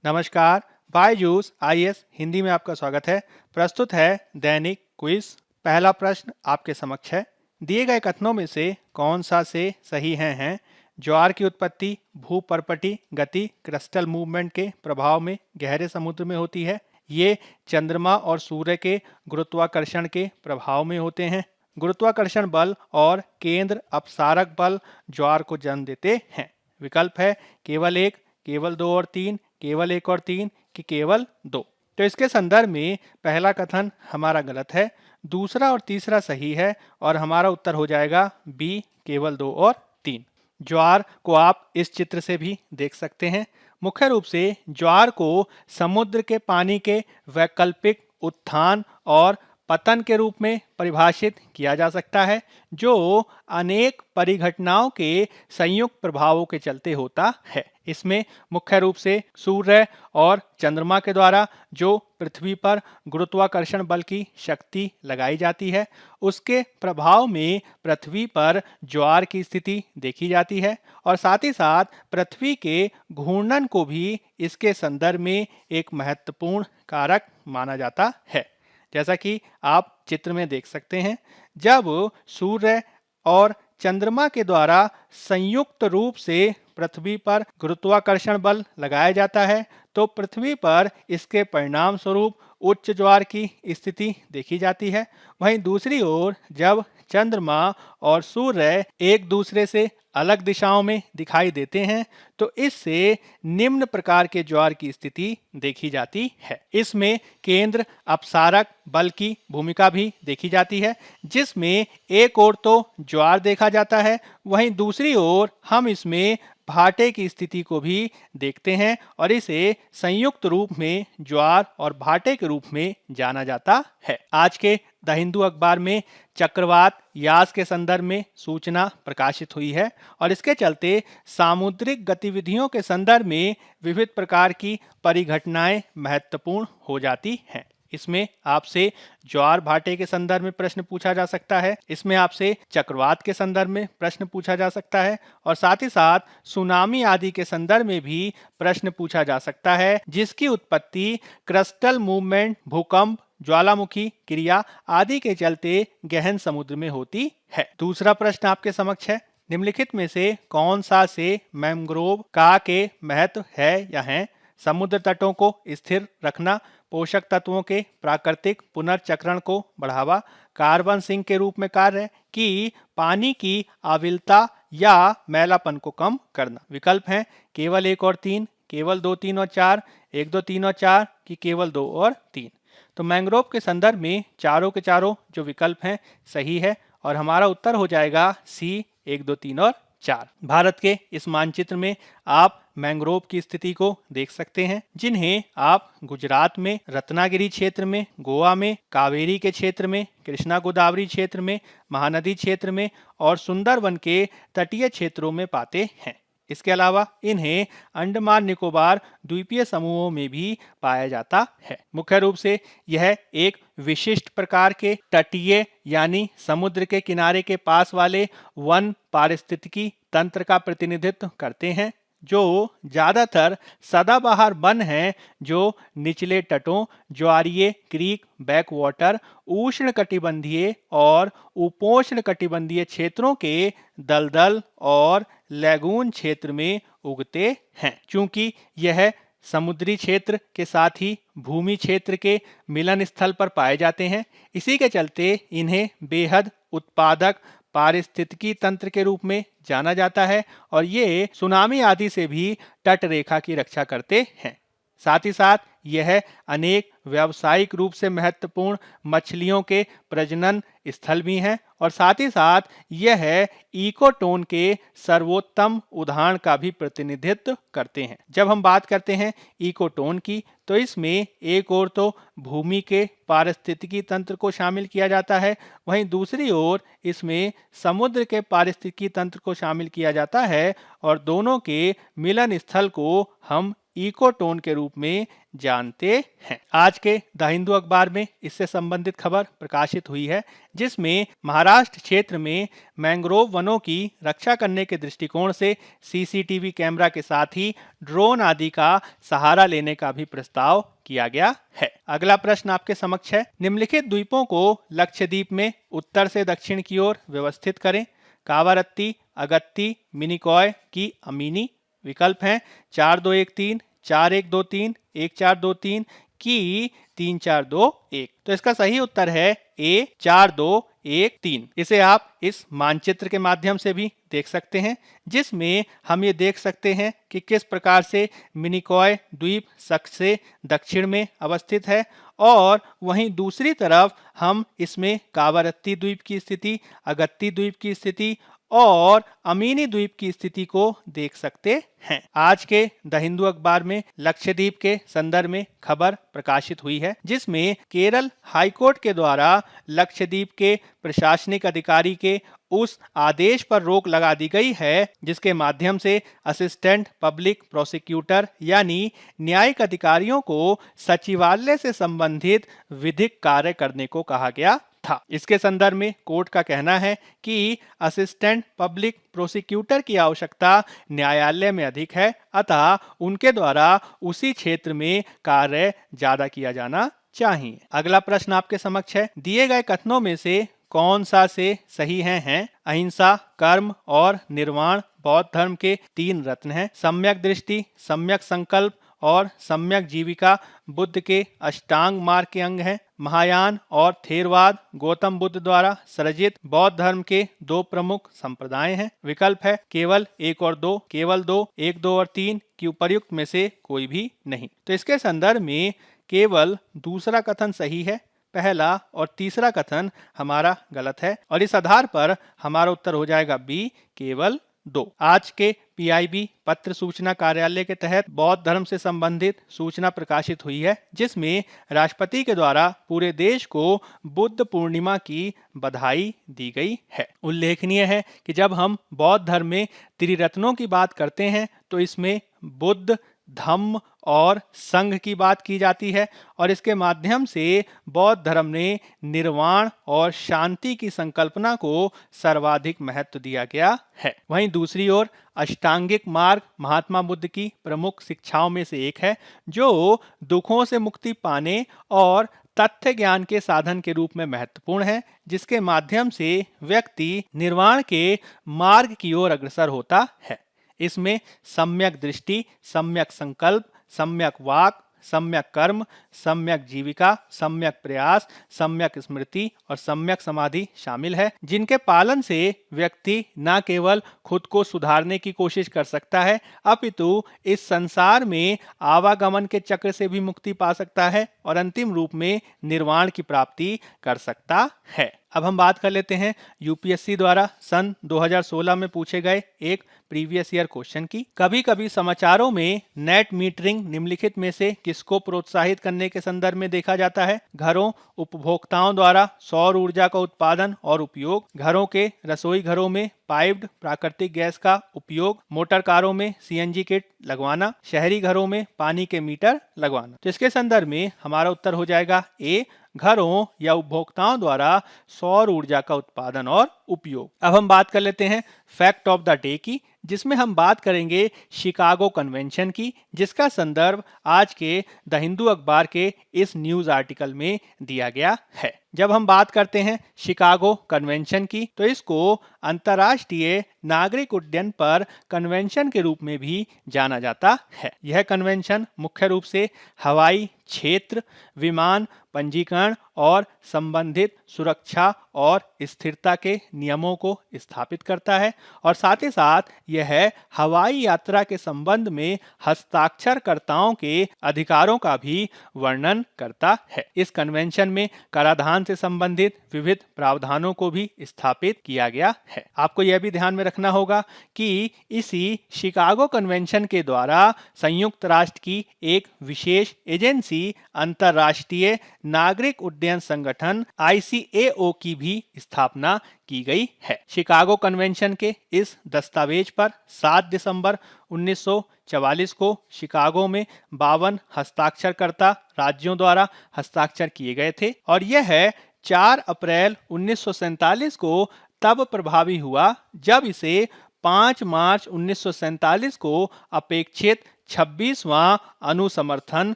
नमस्कार। बायजूस आईएएस हिंदी में आपका स्वागत है। प्रस्तुत है दैनिक क्विज। पहला प्रश्न आपके समक्ष है। दिए गए कथनों में से कौन सा से सही हैं? ज्वार की उत्पत्ति भूपर्पटी गति क्रिस्टल मूवमेंट के प्रभाव में गहरे समुद्र में होती है। ये चंद्रमा और सूर्य के गुरुत्वाकर्षण के प्रभाव में होते हैं। गुरुत्वाकर्षण बल और केंद्र अपसारक बल ज्वार को जन्म देते हैं। विकल्प है केवल एक, केवल दो और तीन, केवल एक और तीन कि केवल दो। तो इसके संदर्भ में पहला कथन हमारा गलत है, दूसरा और तीसरा सही है और हमारा उत्तर हो जाएगा बी, केवल दो और तीन। ज्वार को आप इस चित्र से भी देख सकते हैं। मुख्य रूप से ज्वार को समुद्र के पानी के वैकल्पिक उत्थान और पतन के रूप में परिभाषित किया जा सकता है, जो अनेक परिघटनाओं के संयुक्त प्रभावों के चलते होता है। इसमें मुख्य रूप से सूर्य और चंद्रमा के द्वारा जो पृथ्वी पर गुरुत्वाकर्षण बल की शक्ति लगाई जाती है, उसके प्रभाव में पृथ्वी पर ज्वार की स्थिति देखी जाती है और साथ ही साथ पृथ्वी के घूर्णन को भी इसके संदर्भ में एक महत्वपूर्ण कारक माना जाता है। जैसा कि आप चित्र में देख सकते हैं, जब सूर्य और चंद्रमा के द्वारा संयुक्त रूप से पृथ्वी पर गुरुत्वाकर्षण बल लगाया जाता है तो पृथ्वी पर इसके परिणाम स्वरूप उच्च ज्वार की स्थिति देखी जाती है। वहीं दूसरी ओर जब चंद्रमा और सूर्य एक दूसरे से अलग दिशाओं में दिखाई देते हैं तो इससे निम्न प्रकार के ज्वार की स्थिति देखी जाती है। इसमें केंद्र अपसारक बल की भूमिका भी देखी जाती है, जिसमें एक ओर तो ज्वार देखा जाता है, वहीं दूसरी ओर हम इसमें भाटे की स्थिति को भी देखते हैं और इसे संयुक्त रूप में ज्वार और भाटे के रूप में जाना जाता है। आज के द हिंदू अखबार में चक्रवात यास के संदर्भ में सूचना प्रकाशित हुई है और इसके चलते सामुद्रिक गतिविधियों के संदर्भ में विविध प्रकार की परिघटनाएं महत्वपूर्ण हो जाती हैं। इसमें आपसे ज्वार भाटे के संदर्भ में प्रश्न पूछा जा सकता है, इसमें आपसे चक्रवात के संदर्भ में प्रश्न पूछा जा सकता है और साथ ही साथ सुनामी आदि के संदर्भ में भी प्रश्न पूछा जा सकता है, जिसकी उत्पत्ति क्रिस्टल मूवमेंट, भूकंप, ज्वालामुखी क्रिया आदि के चलते गहन समुद्र में होती है। दूसरा प्रश्न आपके समक्ष है। निम्नलिखित में से कौन सा से मैंग्रोव का के महत्व है या हैं? समुद्र तटों को स्थिर रखना, पोषक तत्वों के प्राकृतिक पुनर्चक्रण को बढ़ावा, कार्बन सिंक के रूप में कार्य कि पानी की अविलता या मैलापन को कम करना। विकल्प हैं केवल एक और तीन, केवल दो, तीन और चार, एक, दो, तीन और चार कि केवल दो और तीन। तो मैंग्रोव के संदर्भ में चारों के चारों जो विकल्प हैं सही है और हमारा उत्तर हो जाएगा सी, एक, दो, तीन और चार। भारत के इस मानचित्र में आप मैंग्रोव की स्थिति को देख सकते हैं, जिन्हें आप गुजरात में रत्नागिरी क्षेत्र में, गोवा में कावेरी के क्षेत्र में, कृष्णा गोदावरी क्षेत्र में, महानदी क्षेत्र में और सुंदरवन के तटीय क्षेत्रों में पाते हैं। इसके अलावा इन्हें अंडमान निकोबार द्वीपीय समूहों में भी पाया जाता है। मुख्य रूप से यह एक विशिष्ट प्रकार के तटीय यानी समुद्र के किनारे के पास वाले वन पारिस्थितिकी तंत्र का प्रतिनिधित्व करते हैं, जो ज्यादातर सदाबहार वन हैं, जो निचले तटों, ज्वारीय क्रीक बैकवाटर, उष्ण कटिबंधीय और उपोष्ण कटिबंधीय क्षेत्रों के दलदल और लैगून क्षेत्र में उगते हैं। चूंकि यह समुद्री क्षेत्र के साथ ही भूमि क्षेत्र के मिलन स्थल पर पाए जाते हैं, इसी के चलते इन्हें बेहद उत्पादक पारिस्थितिकी तंत्र के रूप में जाना जाता है और ये सुनामी आदि से भी तट रेखा की रक्षा करते हैं। साथ ही साथ यह अनेक व्यावसायिक रूप से महत्वपूर्ण मछलियों के प्रजनन स्थल भी हैं और साथ ही साथ यह इकोटोन के सर्वोत्तम उदाहरण का भी प्रतिनिधित्व करते हैं। जब हम बात करते हैं इकोटोन की, तो इसमें एक ओर तो भूमि के पारिस्थितिकी तंत्र को शामिल किया जाता है, वहीं दूसरी ओर इसमें समुद्र के पारिस्थितिकी तंत्र को शामिल किया जाता है और दोनों के मिलन स्थल को हम इकोटोन के रूप में जानते हैं। आज के द हिंदू अखबार में इससे संबंधित खबर प्रकाशित हुई है, जिसमें महाराष्ट्र क्षेत्र में मैंग्रोव वनों की रक्षा करने के दृष्टिकोण से सीसीटीवी कैमरा के साथ ही ड्रोन आदि का सहारा लेने का भी प्रस्ताव किया गया है। अगला प्रश्न आपके समक्ष है, निम्नलिखित द्वीपों को लक्षद्वीप में उत्तर से दक्षिण की ओर व्यवस्थित करें। कावारत्ती, अगत्ती, मिनिकॉय की अमीनी। विकल्प हैं 4213, 4123, 1423 की 3421। तो इसका सही उत्तर है ए 4213। इसे आप इस मानचित्र के माध्यम से भी देख सकते हैं, जिसमें हम ये देख सकते हैं कि किस प्रकार से मिनिकॉय द्वीप सबसे दक्षिण में अवस्थित है और वहीं दूसरी तरफ हम इसमें कावारत्ती द्वीप की स्थिति, अगत्ती द्वीप की स्थिति और अमीनी द्वीप की स्थिति को देख सकते हैं। आज के द हिंदू अखबार में लक्षद्वीप के संदर्भ में खबर प्रकाशित हुई है, जिसमें केरल हाईकोर्ट के द्वारा लक्षद्वीप के प्रशासनिक अधिकारी के उस आदेश पर रोक लगा दी गई है जिसके माध्यम से असिस्टेंट पब्लिक प्रोसिक्यूटर यानी न्यायिक अधिकारियों को सचिवालय से संबंधित विधिक कार्य करने को कहा गया था। इसके संदर्भ में कोर्ट का कहना है कि असिस्टेंट पब्लिक प्रोसिक्यूटर की आवश्यकता न्यायालय में अधिक है, अतः उनके द्वारा उसी क्षेत्र में कार्य ज्यादा किया जाना चाहिए। अगला प्रश्न आपके समक्ष है, दिए गए कथनों में से कौन सा से सही हैं? अहिंसा, कर्म और निर्वाण बौद्ध धर्म के 3 रत्न हैं। सम्यक दृष्टि, सम्यक संकल्प और सम्यक जीविका बुद्ध के अष्टांग मार्ग के अंग हैं। महायान और थेरवाद गौतम बुद्ध द्वारा सृजित बौद्ध धर्म के 2 प्रमुख संप्रदाय हैं। विकल्प है केवल 1 और 2, केवल 2, 1, 2 और 3 की उपर्युक्त में से कोई भी नहीं। तो इसके संदर्भ में केवल दूसरा कथन सही है, पहला और तीसरा कथन हमारा गलत है और इस आधार पर हमारा उत्तर हो जाएगा बी, केवल 2। आज के पीआईबी पत्र सूचना कार्यालय के तहत बौद्ध धर्म से संबंधित सूचना प्रकाशित हुई है, जिसमें राष्ट्रपति के द्वारा पूरे देश को बुद्ध पूर्णिमा की बधाई दी गई है। उल्लेखनीय है कि जब हम बौद्ध धर्म में त्रिरत्नों की बात करते हैं तो इसमें बुद्ध, धम्म और संघ की बात की जाती है और इसके माध्यम से बौद्ध धर्म ने निर्वाण और शांति की संकल्पना को सर्वाधिक महत्व दिया गया है। वहीं दूसरी ओर अष्टांगिक मार्ग महात्मा बुद्ध की प्रमुख शिक्षाओं में से एक है, जो दुखों से मुक्ति पाने और तथ्य ज्ञान के साधन के रूप में महत्वपूर्ण है, जिसके माध्यम से व्यक्ति निर्वाण के मार्ग की ओर अग्रसर होता है। इसमें सम्यक दृष्टि, सम्यक संकल्प, सम्यक वाक, सम्यक कर्म, सम्यक जीविका, सम्यक प्रयास, सम्यक स्मृति और सम्यक समाधि शामिल है, जिनके पालन से व्यक्ति न केवल खुद को सुधारने की कोशिश कर सकता है, अपितु इस संसार में आवागमन के चक्र से भी मुक्ति पा सकता है और अंतिम रूप में निर्वाण की प्राप्ति कर सकता है। अब हम बात कर लेते हैं यूपीएससी द्वारा सन 2016 में पूछे गए एक प्रीवियस ईयर क्वेश्चन की। कभी कभी समाचारों में नेट मीटरिंग निम्नलिखित में से किसको प्रोत्साहित करने के संदर्भ में देखा जाता है? घरों, उपभोक्ताओं द्वारा सौर ऊर्जा का उत्पादन और उपयोग, घरों के रसोई घरों में पाइप्ड प्राकृतिक गैस का उपयोग, मोटर कारों में सीएनजी किट लगवाना, शहरी घरों में पानी के मीटर लगवाना। तो इसके संदर्भ में हमारा उत्तर हो जाएगा ए, घरों या उपभोक्ताओं द्वारा सौर ऊर्जा का उत्पादन और उपयोग। अब हम बात कर लेते हैं फैक्ट ऑफ द डे की, जिसमें हम बात करेंगे शिकागो कन्वेंशन की, जिसका संदर्भ आज के द हिंदू अखबार के इस न्यूज आर्टिकल में दिया गया है। जब हम बात करते हैं शिकागो कन्वेंशन की, तो इसको अंतर्राष्ट्रीय नागरिक उड्डयन पर कन्वेंशन के रूप में भी जाना जाता है। यह कन्वेंशन मुख्य रूप से हवाई क्षेत्र, विमान पंजीकरण और संबंधित सुरक्षा और स्थिरता के नियमों को स्थापित करता है और साथ ही साथ यह हवाई यात्रा के संबंध में हस्ताक्षरकर्ताओं के अधिकारों का भी वर्णन करता है। इस कन्वेंशन में कराधान से संबंधित विविध प्रावधानों को भी स्थापित किया गया है। आपको यह भी ध्यान में रखना होगा कि इसी शिकागो कन्वेंशन के द्वारा संयुक्त राष्ट्र की एक विशेष एजेंसी अंतर्राष्ट्रीय नागरिक उड्डयन संगठन ICAO की भी स्थापना की गई है। शिकागो कन्वेंशन के इस दस्तावेज पर 7 दिसंबर 1944 को शिकागो में 52 हस्ताक्षरकर्ता राज्यों द्वारा हस्ताक्षर किए गए थे और यह 4 अप्रैल 1947 को तब प्रभावी हुआ जब इसे 5 मार्च 1947 को अपेक्षित 26वां अनुसमर्थन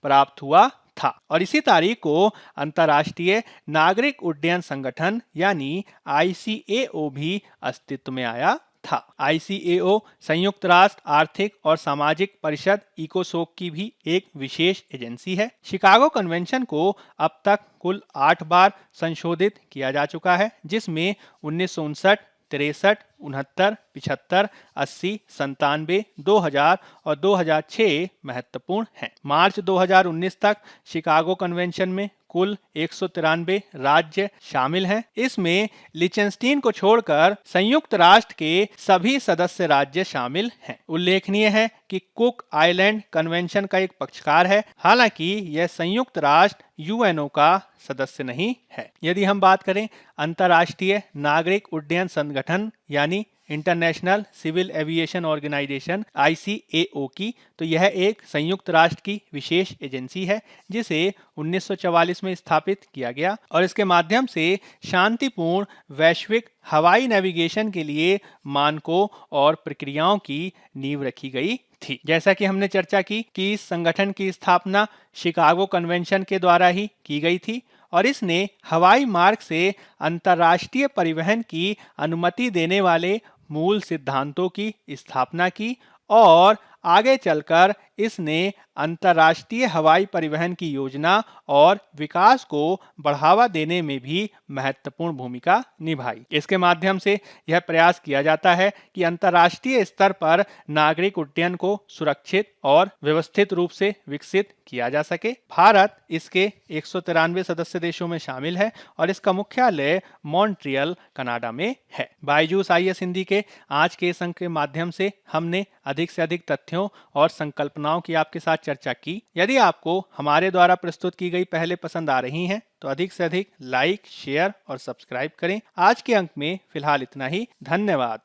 प्राप्त हुआ था और इसी तारीख को अंतर्राष्ट्रीय नागरिक उड्डयन संगठन यानी ICAO भी अस्तित्व में आया था। ICAO संयुक्त राष्ट्र आर्थिक और सामाजिक परिषद इकोसोक की भी एक विशेष एजेंसी है। शिकागो कन्वेंशन को अब तक कुल 8 बार संशोधित किया जा चुका है, जिसमें 1959, 63, 69, 75, 80, 97, 2000 और 2006 महत्वपूर्ण हैं। मार्च 2019 तक शिकागो कन्वेंशन में कुल 193 राज्य शामिल हैं। इसमें लिechtenstein को छोड़कर संयुक्त राष्ट्र के सभी सदस्य राज्य शामिल हैं। उल्लेखनीय है कि कुक आइलैंड कन्वेंशन का एक पक्षकार है, हालांकि यह संयुक्त राष्ट्र UNO का सदस्य नहीं है। यदि हम बात करें अंतर्राष्ट्रीय नागरिक उड्डयन संगठन यानी International Civil Aviation Organization ICAO की, तो यह एक संयुक्त राष्ट्र की विशेष एजेंसी है जिसे 1944 में स्थापित किया गया और इसके माध्यम से शांतिपूर्ण वैश्विक हवाई नेविगेशन के लिए मानकों और प्रक्रियाओं की नींव रखी गई थी। जैसा कि हमने चर्चा की कि इस संगठन की स्थापना शिकागो कन्वेंशन के द्वारा ही की गई थी और इसने हवाई मार्ग से अंतर्राष्ट्रीय परिवहन की अनुमति देने वाले मूल सिद्धांतों की स्थापना की और आगे चलकर इसने अंतर्राष्ट्रीय हवाई परिवहन की योजना और विकास को बढ़ावा देने में भी महत्वपूर्ण भूमिका निभाई। इसके माध्यम से यह प्रयास किया जाता है कि अंतर्राष्ट्रीय स्तर पर नागरिक उड्डयन को सुरक्षित और व्यवस्थित रूप से विकसित किया जा सके। भारत इसके 193 सदस्य देशों में शामिल है और इसका मुख्यालय मॉन्ट्रियल कनाडा में है। बायजूस IAS हिंदी के आज के इस अंक के माध्यम से हमने अधिक से अधिक तथ्यों और संकल्पनाओं की आपके साथ चर्चा की। यदि आपको हमारे द्वारा प्रस्तुत की गई पहले पसंद आ रही हैं तो अधिक से अधिक लाइक, शेयर और सब्सक्राइब करें। आज के अंक में फिलहाल इतना ही। धन्यवाद।